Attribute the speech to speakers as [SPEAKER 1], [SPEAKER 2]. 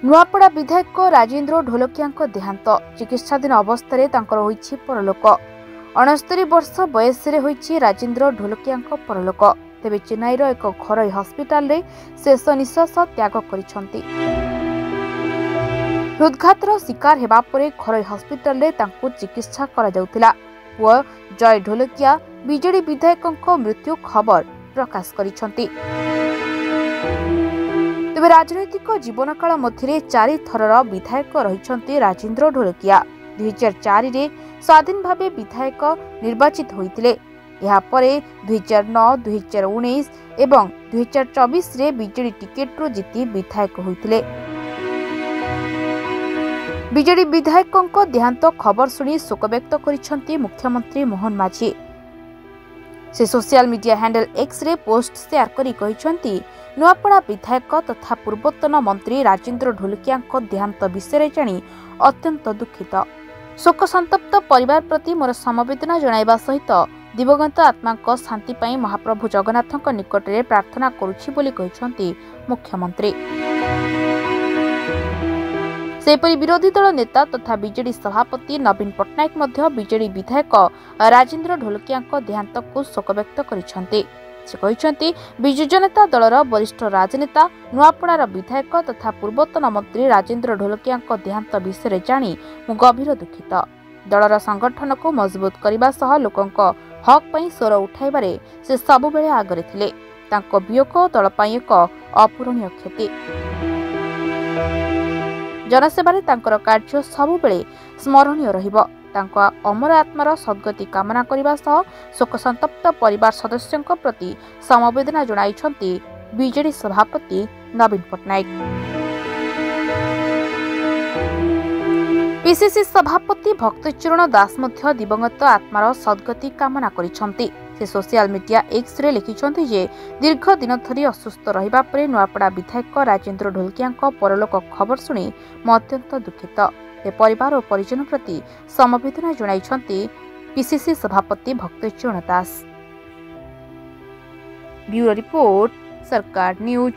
[SPEAKER 1] नुआपड़ा विधायक राजेन्द्र ढोलकिया देहांत चिकित्साधीन अवस्था होइछि परलोक। 69 वर्ष बयस राजेन्द्र ढोलकिया परलोक। तेबे चेन्नईर एक घरोई हस्पिटाल रे शेष निश्वास त्याग करिसंती। हृदघातर शिकार हेबा परे घरोई हस्पिटाल रे तांकु चिकित्सा करा जाउतिला। पुआ जय ढोलकिया बीजेडी विधायक मृत्यु खबर प्रकाश करिसंती। तेबे राजनैतिक जीवन काल मध्य 4 थरर विधायक रहिसंती राजेन्द्र ढोलकिया। 2004 रे स्वाधीन भावे विधायक निर्वाचित होइतिले। ଏହା ପରେ 2009, 2019 ଏବଂ 2024 ରେ बीजेडी टिकेट रो जीति विधायक होइतिले। बीजेडी विधायक देहांत खबर सुनी शोक व्यक्त करिसंती मुख्यमंत्री मोहन माझी। से social media handle X ray post share करी कहिसंती नुआपड़ा विधायक तथा पूर्वतन मंत्री राजेन्द्र ढोलकिया देहांत विषय जानी अत्यंत दुखित। शोक संतप्त परिवार प्रति मोर समवेदना जणाइबा सहित दिवंगत आत्मा शांति पाई महाप्रभु जगन्नाथ निकट में प्रार्थना करुछि बोली कहिसंती मुख्यमंत्री। सेपरि विरोधी दल नेता तथा बीजेडी सभापति नवीन पट्टनायक मध्य बीजेडी विधायक राजेन्द्र ढोलकिया देहांत को शोक व्यक्त करिसंती। से कहिसंती बिजु जनता दलर वरिष्ठ राजनेता नुआपड़ार विधायक तथा पूर्वतन मंत्री राजेन्द्र ढोलकिया देहांत विषय जानी मु गभीर दुखित। दलर संगठन को मजबूत करने सह लोकंक हक पई स्वर उठाइबारे से सबु बेले आगरे थिले। तांको वियोग दल पई एक अपूरणीय क्षति। जनसेवारे तांकर कार्य सबु बेले स्मरणीय रहिबो। तांको अमर आत्मार सद्गति कामना करने सह शोक संतप्त परिवार सदस्यों प्रति समवेदना जणाइछंती बीजेडी सभापति नवीन पट्टनायक। पीसीसी सभापति भक्तचरण दास मध्य दिवंगत आत्मार सद्गति कामना करिसंती। से सोशल मीडिया एक्स रे लिखिसंती जे दीर्घ दिन धरी असुस्थ रहिबा परे नुआपड़ा विधायक राजेन्द्र ढोलकिया परलोक खबर सुनी म अत्यंत दुखित। ए परिवार और परिजन प्रति समवेदना जणाइछंती पीसीसी सभापति भक्तचरण दास। ब्यूरो रिपोर्ट, सरकार न्यूज।